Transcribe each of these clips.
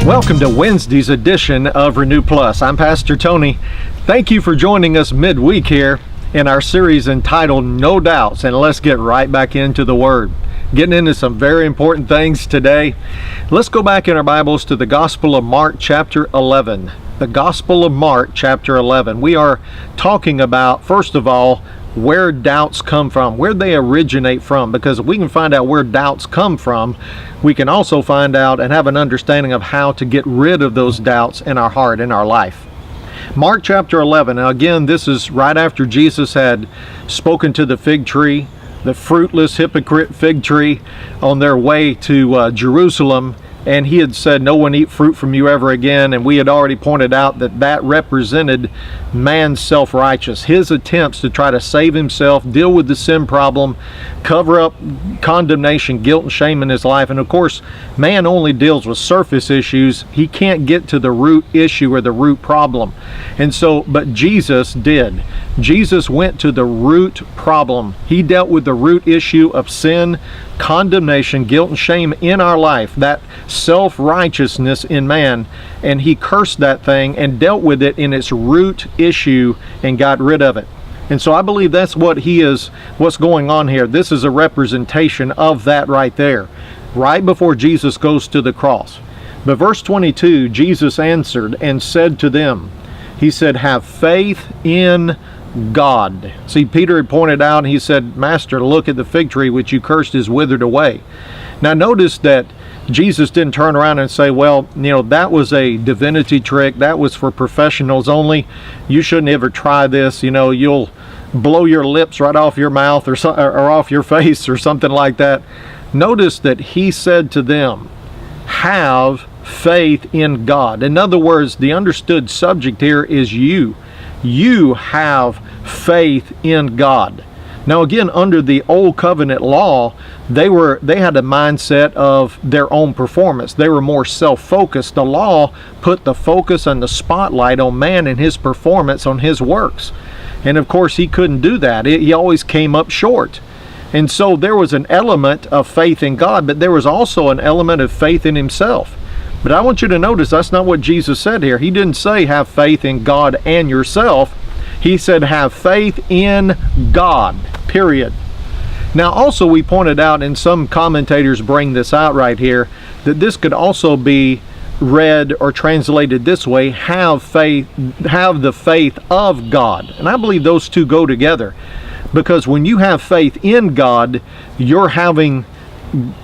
Welcome to Wednesday's edition of Renew Plus. I'm Pastor Tony. Thank you for joining us midweek here in our series entitled No Doubts, and let's get right back into the Word. Getting into some very important things today. Let's go back in our Bibles to the Gospel of Mark chapter 11. The Gospel of Mark chapter 11. We are talking about, first of all, where doubts come from, where they originate from, because if we can find out where doubts come from, we can also find out and have an understanding of how to get rid of those doubts in our heart, in our life. Mark chapter 11. Now again, this is right after Jesus had spoken to the fig tree, the fruitless hypocrite fig tree, on their way to Jerusalem. And he had said, no one eat fruit from you ever again. And we had already pointed out that that represented man's self-righteous, his attempts to try to save himself, deal with the sin problem, cover up condemnation, guilt, and shame in his life. And of course, man only deals with surface issues. He can't get to the root issue or the root problem. And so, but Jesus did. Jesus went to the root problem. He dealt with the root issue of sin, condemnation, guilt, and shame in our life, that self-righteousness in man, and he cursed that thing and dealt with it in its root issue and got rid of it. And so I believe that's what's going on here. This is a representation of that right there, right before Jesus goes to the cross. But verse 22, Jesus answered and said to them, he said, have faith in God. See, Peter had pointed out, and he said, Master, look at the fig tree which you cursed is withered away. Now notice that Jesus didn't turn around and say, well, that was a divinity trick. That was for professionals only. You shouldn't ever try this. You'll blow your lips right off your mouth or off your face or something like that. Notice that he said to them, have faith in God. In other words, the understood subject here is you. You have faith in God. Now again, under the old covenant law, they had a mindset of their own performance. They were more self-focused. The law put the focus and the spotlight on man and his performance, on his works. And of course, he couldn't do that. He always came up short. And so there was an element of faith in God, but there was also an element of faith in himself. But I want you to notice that's not what Jesus said here. He didn't say have faith in God and yourself. He said have faith in God, period. Now also we pointed out, and some commentators bring this out right here, that this could also be read or translated this way, have the faith of God. And I believe those two go together, because when you have faith in God, you're having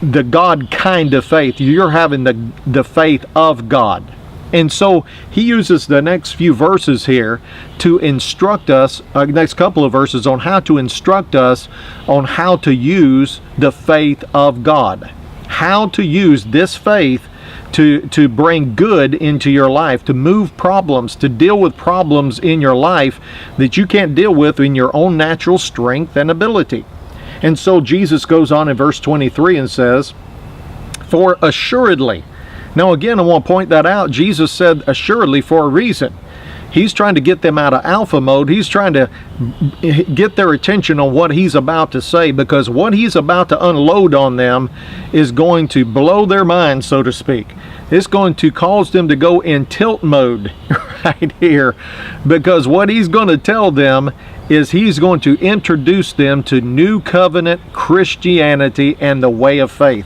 the God kind of faith. You're having the faith of God. And so he uses the next few verses here to instruct us, next couple of verses, on how to instruct us on how to use the faith of God. How to use this faith to bring good into your life, to move problems, to deal with problems in your life that you can't deal with in your own natural strength and ability. And so Jesus goes on in verse 23 and says, for assuredly. Now again, I want to point that out. Jesus said assuredly for a reason. He's trying to get them out of alpha mode. He's trying to get their attention on what he's about to say, because what he's about to unload on them is going to blow their minds, so to speak. It's going to cause them to go in tilt mode right here, because what he's going to tell them is he's going to introduce them to new covenant Christianity and the way of faith.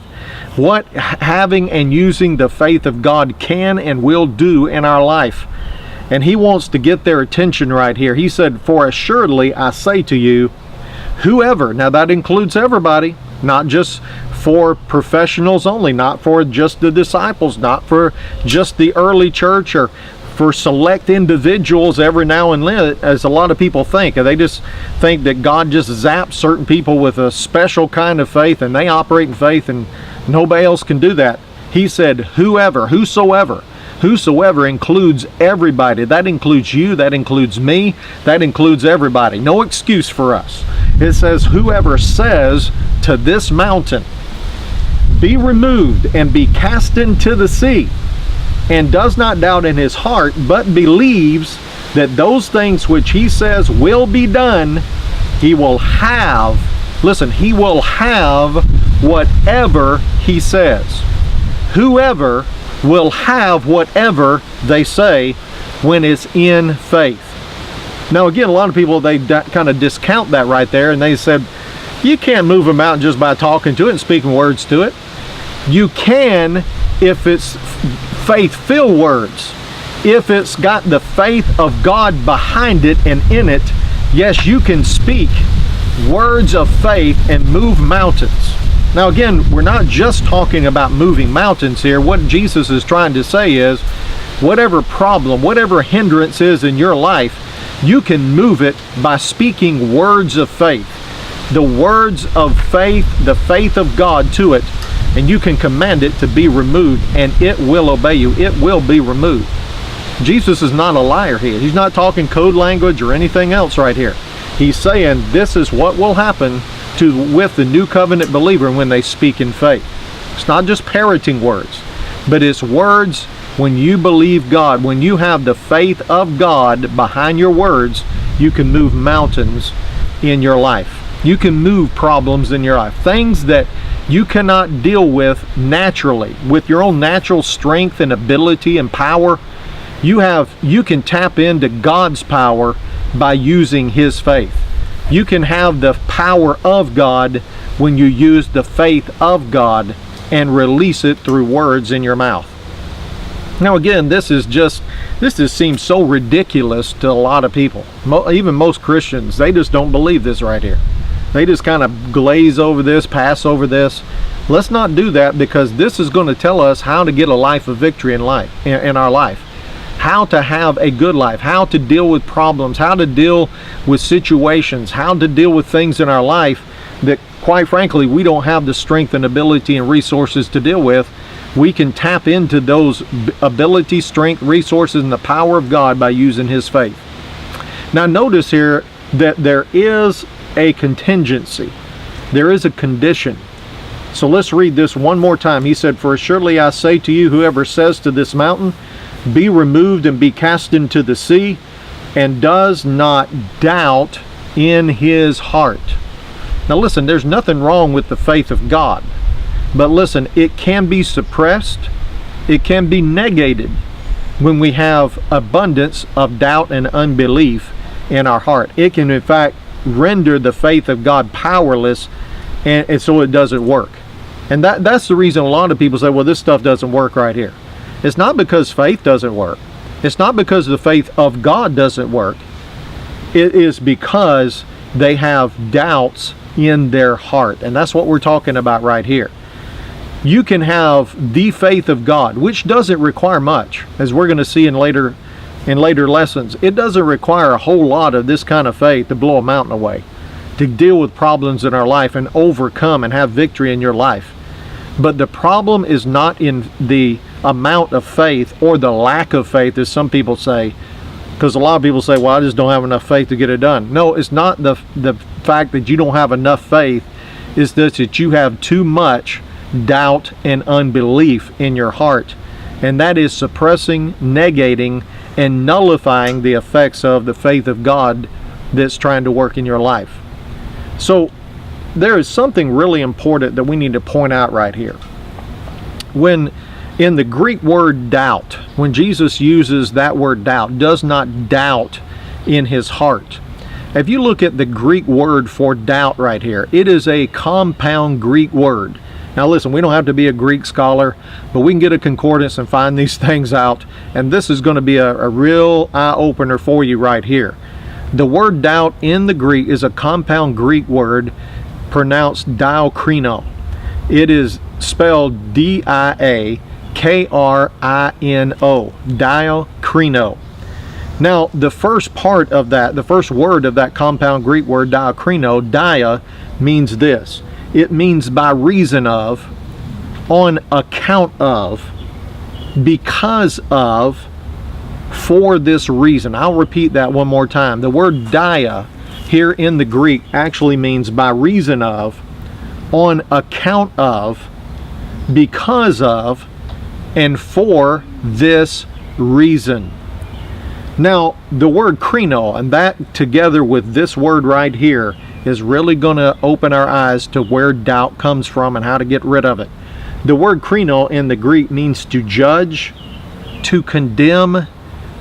What having and using the faith of God can and will do in our life. And he wants to get their attention right here. He said, for assuredly I say to you, whoever, now that includes everybody, not just for professionals only, not for just the disciples, not for just the early church or for select individuals every now and then, as a lot of people think. They just think that God just zaps certain people with a special kind of faith and they operate in faith and nobody else can do that. He said, whoever, whosoever. Whosoever includes everybody. That includes you, that includes me, that includes everybody. No excuse for us. It says, whoever says to this mountain, be removed and be cast into the sea, and does not doubt in his heart, but believes that those things which he says will be done, he will have, listen, he will have whatever he says. Whoever will have whatever they say when it's in faith. Now again, a lot of people, they kind of discount that right there, and they said, you can't move a mountain just by talking to it and speaking words to it. You can if it's faith-filled words. If it's got the faith of God behind it and in it, yes, you can speak words of faith and move mountains. Now again, we're not just talking about moving mountains here. What Jesus is trying to say is, whatever problem, whatever hindrance is in your life, you can move it by speaking words of faith. The words of faith, the faith of God to it, and you can command it to be removed, and it will obey you. It will be removed. Jesus is not a liar here. He's not talking code language or anything else right here. He's saying this is what will happen with the new covenant believer when they speak in faith. It's not just parroting words, but it's words when you believe God. When you have the faith of God behind your words, you can move mountains in your life. You can move problems in your life. Things that you cannot deal with naturally, with your own natural strength and ability and power. You can tap into God's power by using His faith. You can have the power of God when you use the faith of God and release it through words in your mouth. Now again, this just seems so ridiculous to a lot of people. Even most Christians, they just don't believe this right here. They just kind of glaze over this, pass over this. Let's not do that, because this is going to tell us how to get a life of victory in our life. How to have a good life, how to deal with problems, how to deal with situations, how to deal with things in our life that, quite frankly, we don't have the strength and ability and resources to deal with. We can tap into those ability, strength, resources, and the power of God by using His faith. Now notice here that there is a contingency. There is a condition. So let's read this one more time. He said, "For surely I say to you, whoever says to this mountain, be removed and be cast into the sea, and does not doubt in his heart." Now listen, there's nothing wrong with the faith of God. But listen, it can be suppressed. It can be negated when we have abundance of doubt and unbelief in our heart. It can in fact render the faith of God powerless, and so it doesn't work. And that's the reason a lot of people say, well, this stuff doesn't work right here. It's not because faith doesn't work. It's not because the faith of God doesn't work. It is because they have doubts in their heart. And that's what we're talking about right here. You can have the faith of God, which doesn't require much, as we're going to see in later lessons. It doesn't require a whole lot of this kind of faith to blow a mountain away, to deal with problems in our life and overcome and have victory in your life. But the problem is not in the amount of faith or the lack of faith, as some people say, because a lot of people say, well, I just don't have enough faith to get it done. No, it's not the fact that you don't have enough faith. It's that you have too much doubt and unbelief in your heart, and that is suppressing, negating, and nullifying the effects of the faith of God that's trying to work in your life. So there is something really important that we need to point out right here. When in the Greek word doubt, when Jesus uses that word doubt, does not doubt in his heart. If you look at the Greek word for doubt right here, it is a compound Greek word. Now listen, we don't have to be a Greek scholar, but we can get a concordance and find these things out, and this is going to be a real eye-opener for you right here. The word doubt in the Greek is a compound Greek word pronounced diakrino. It is spelled D-I-A-K-R-I-N-O, diakrino. Now, the first part of that, the first word of that compound Greek word, diakrino, dia, means this. It means by reason of, on account of, because of, for this reason. I'll repeat that one more time. The word dia here in the Greek actually means by reason of, on account of, because of, and for this reason. Now, the word krino, and that together with this word right here, is really going to open our eyes to where doubt comes from and how to get rid of it. The word krino in the Greek means to judge, to condemn,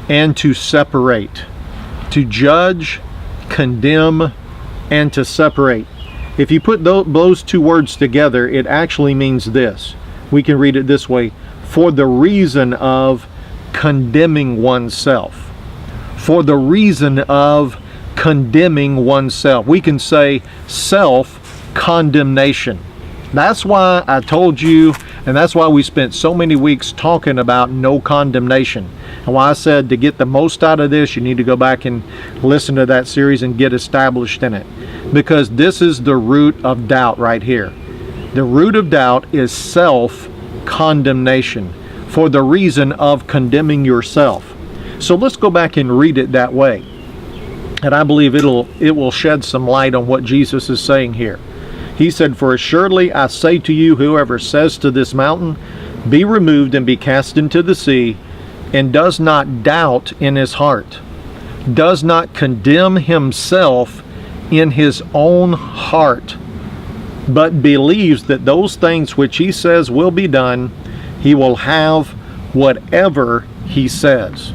and to separate. To judge, condemn, and to separate. If you put those two words together, it actually means this. We can read it this way: for the reason of condemning oneself. For the reason of condemning oneself. We can say self-condemnation. That's why I told you, and that's why we spent so many weeks talking about no condemnation. And why I said to get the most out of this, you need to go back and listen to that series and get established in it. Because this is the root of doubt right here. The root of doubt is self-condemnation, for the reason of condemning yourself. So let's go back and read it that way. And I believe it will shed some light on what Jesus is saying here. He said, for assuredly I say to you, whoever says to this mountain, be removed and be cast into the sea, and does not doubt in his heart, does not condemn himself in his own heart, but believes that those things which he says will be done, he will have whatever he says.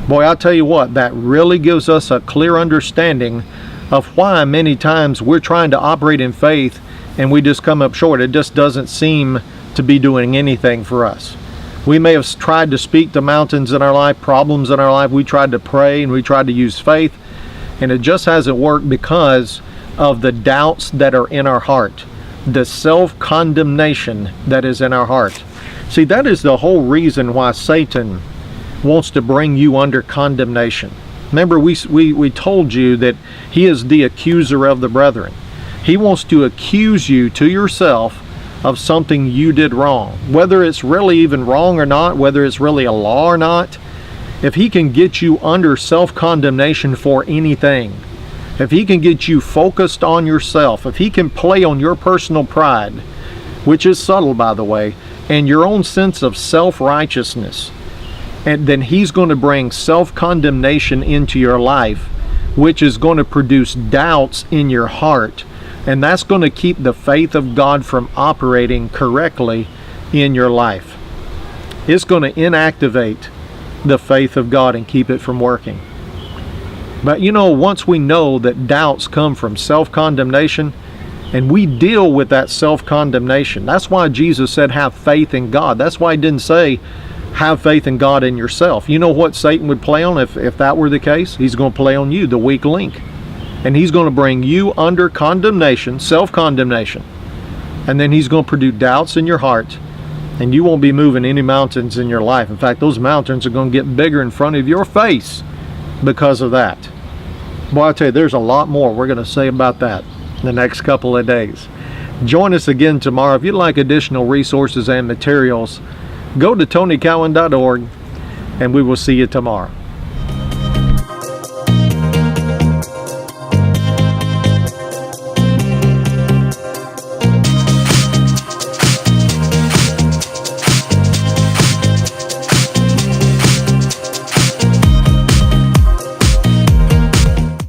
Boy, I'll tell you what, that really gives us a clear understanding of why many times we're trying to operate in faith and we just come up short. It just doesn't seem to be doing anything for us. We may have tried to speak to mountains in our life, problems in our life. We tried to pray and we tried to use faith, and it just hasn't worked because of the doubts that are in our heart, the self-condemnation that is in our heart. See, that is the whole reason why Satan wants to bring you under condemnation. Remember, we told you that he is the accuser of the brethren. He wants to accuse you to yourself of something you did wrong. Whether it's really even wrong or not, whether it's really a law or not, if he can get you under self-condemnation for anything, if he can get you focused on yourself, if he can play on your personal pride, which is subtle, by the way, and your own sense of self-righteousness, and then he's going to bring self-condemnation into your life, which is going to produce doubts in your heart, and that's going to keep the faith of God from operating correctly in your life. It's going to inactivate the faith of God and keep it from working. But you know, once we know that doubts come from self-condemnation, and we deal with that self-condemnation, that's why Jesus said have faith in God. That's why he didn't say have faith in God in yourself. You know what Satan would play on if that were the case? He's going to play on you, the weak link. And he's going to bring you under condemnation, self-condemnation. And then he's going to produce doubts in your heart, and you won't be moving any mountains in your life. In fact, those mountains are going to get bigger in front of your face because of that. Boy, I tell you, there's a lot more we're going to say about that in the next couple of days. Join us again tomorrow. If you'd like additional resources and materials, go to tonycowan.org, and we will see you tomorrow.